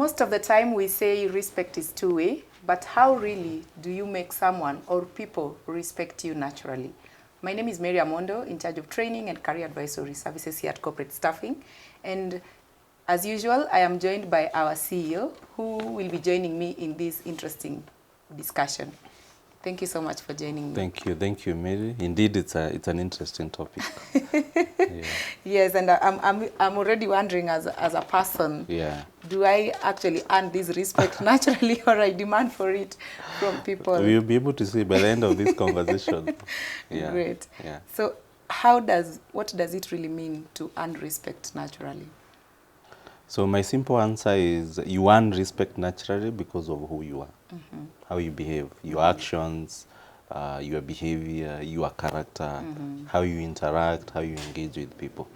Most of the time we say respect is two-way, but how really do you make someone or people respect you naturally? My name is Mary Amondo, in charge of training and career advisory services here at Corporate Staffing. And as usual, I am joined by our CEO, who will be joining me in this interesting discussion. Thank you so much for joining me. Thank you, Mary. Indeed, it's an interesting topic. Yeah. Yes, and I'm already wondering as a person, Yeah. do I actually earn this respect naturally, or I demand for it from people? We'll be able to see by the end of this conversation. Yeah. Great. Yeah. So what does it really mean to earn respect naturally? So my simple answer is you earn respect naturally because of who you are, how you behave, your actions, your behavior, your character, how you interact, how you engage with people.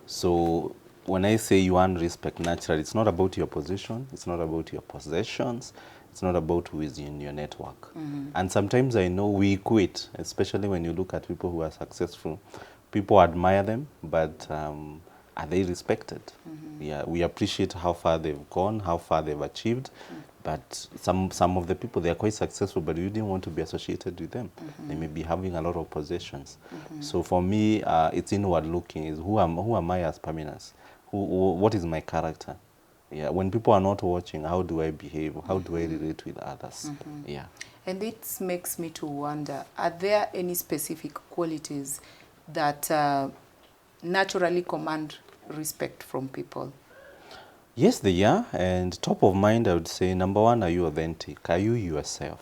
So when I say you earn respect naturally, it's not about your position, it's not about your possessions, it's not about who is in your network. And sometimes I know we equate, especially when you look at people who are successful. People admire them, but are they respected? Yeah, we appreciate how far they've gone, how far they've achieved, but some of the people, they are quite successful, but you didn't want to be associated with them. They may be having a lot of possessions. So for me, it's inward looking, is who am I as Paminas? What is my character? Yeah, when people are not watching, how do I behave? How do I relate with others? Yeah. And it makes me to wonder, are there any specific qualities that naturally command respect from people? Yes, they are. And top of mind, I would say, number one, are you authentic? Are you yourself?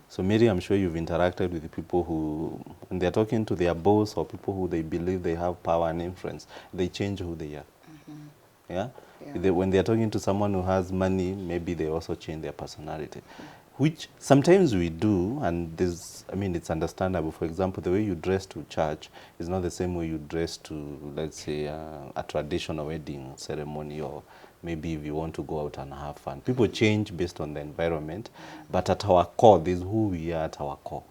So Mary, I'm sure you've interacted with people who, when they're talking to their boss or people who they believe they have power and influence, they change who they are. Yeah? When they're talking to someone who has money, maybe they also change their personality, which sometimes we do, and it's understandable. For example, the way you dress to church is not the same way you dress to, let's say, a traditional wedding ceremony, or maybe if you want to go out and have fun. People change based on the environment, but at our core, this is who we are at our core.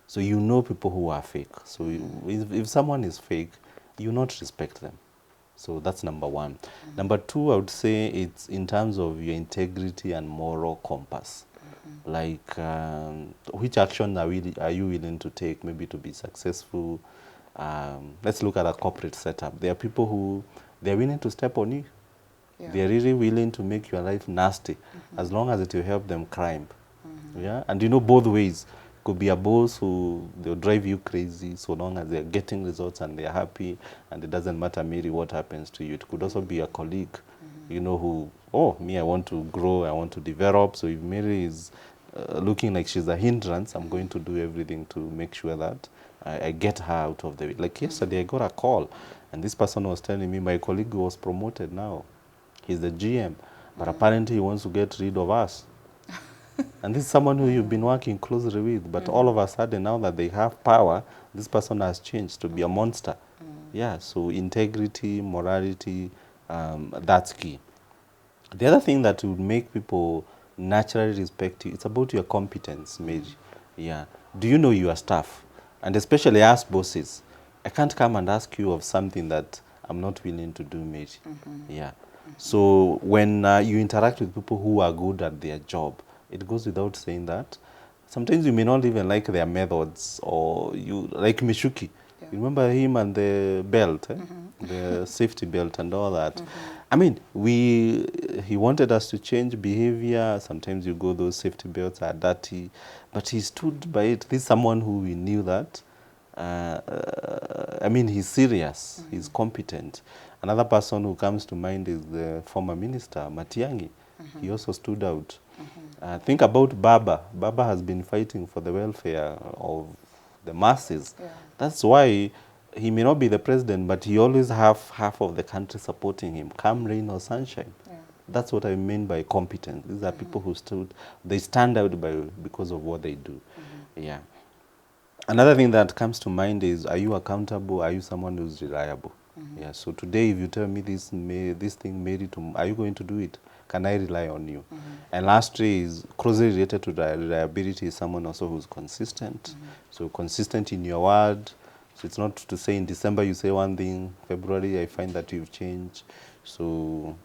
So you know people who are fake. So if someone is fake, you not respect them. So that's number one. Number two, I would say it's in terms of your integrity and moral compass. Like, which action are you willing to take, maybe to be successful? Let's look at a corporate setup. There are people who, they're willing to step on you. Yeah. They're really willing to make your life nasty, as long as it will help them climb. Yeah, and you know, both ways. Could be a boss who, they'll drive you crazy so long as they're getting results and they're happy, and it doesn't matter, Mary, what happens to you. It could also be a colleague, you know, who, oh, me, I want to grow, I want to develop. So if Mary is looking like she's a hindrance, I'm going to do everything to make sure that I get her out of the way. Like yesterday, I got a call, and this person was telling me my colleague was promoted now. He's the GM, but apparently he wants to get rid of us. And this is someone who you've been working closely with, but all of a sudden, now that they have power, this person has changed to be a monster. Yeah, so integrity, morality, that's key. The other thing that would make people naturally respect you, it's about your competence, Mary. Yeah. Do you know your staff? And especially as bosses, I can't come and ask you of something that I'm not willing to do, Mary. Yeah. So when you interact with people who are good at their job, it goes without saying that sometimes you may not even like their methods, or you like Mishuki. Yeah. You remember him and the belt, the safety belt and all that. I mean, he wanted us to change behavior. Sometimes you go, those safety belts are dirty, but he stood by it. This is someone who we knew that, he's serious, he's competent. Another person who comes to mind is the former minister, Matiang'i. He also stood out. Think about Baba. Baba has been fighting for the welfare of the masses. Yeah. That's why he may not be the president, but he always have half of the country supporting him, come rain or sunshine. Yeah. That's what I mean by competence. These are people who they stand out because of what they do. Yeah. Another thing that comes to mind is, are you accountable? Are you someone who's reliable? Yeah. So today, if you tell me this thing, Mary, are you going to do it? Can I rely on you? And lastly is closely related to reliability, is someone also who's consistent. So consistent in your word. So it's not to say in December you say one thing, February I find that you've changed. So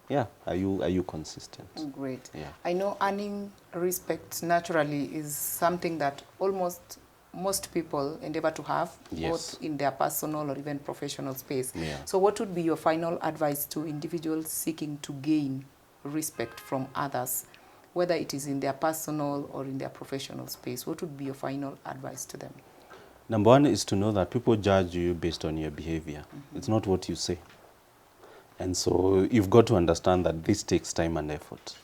yeah, are you consistent? Great. Yeah. I know earning respect naturally is something that almost most people endeavor to have, Yes. both in their personal or even professional space. Yeah. So what would be your final advice to individuals seeking to gain respect from others, whether it is in their personal or in their professional space? What would be your final advice to them? Number one is to know that people judge you based on your behavior. It's not what you say. And so you've got to understand that this takes time and effort.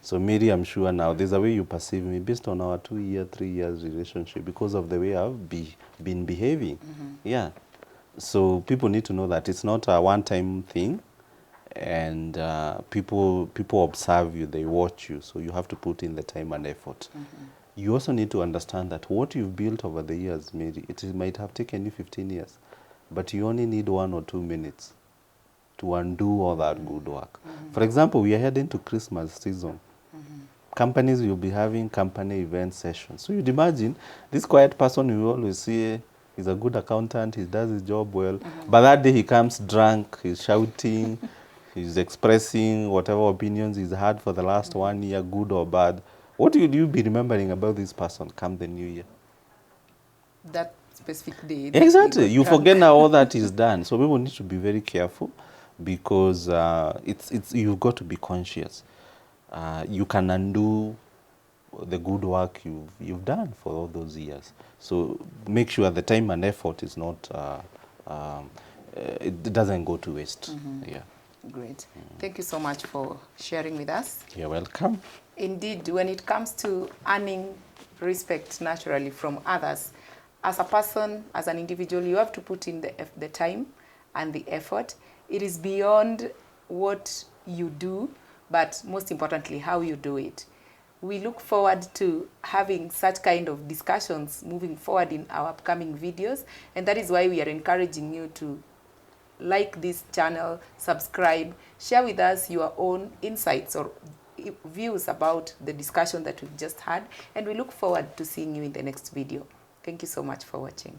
So Mary, I'm sure now there's a way you perceive me based on our 2-year, 3 years relationship because of the way I've been behaving. Yeah. So people need to know that it's not a one-time thing, and people observe you, they watch you, so you have to put in the time and effort. You also need to understand that what you've built over the years, Mary, might have taken you 15 years, but you only need 1 or 2 minutes to undo all that good work. For example, we are heading to Christmas season. Companies will be having company event sessions. So you'd imagine this quiet person you always see, he's a good accountant, he does his job well, but that day he comes drunk, he's shouting, he's expressing whatever opinions he's had for the last 1 year, good or bad. What would you be remembering about this person come the new year? That specific day. Exactly. They got You drunk. forget now all that is done. So people need to be very careful because it's you've got to be conscious. You can undo the good work you've done for all those years. So make sure the time and effort is not it doesn't go to waste. Yeah. Great. Thank you so much for sharing with us. You're welcome. Indeed, when it comes to earning respect naturally from others, as a person, as an individual, you have to put in the time and the effort. It is beyond what you do, but most importantly, how you do it. We look forward to having such kind of discussions moving forward in our upcoming videos, and that is why we are encouraging you to like this channel, subscribe, share with us your own insights or views about the discussion that we've just had, and we look forward to seeing you in the next video. Thank you so much for watching.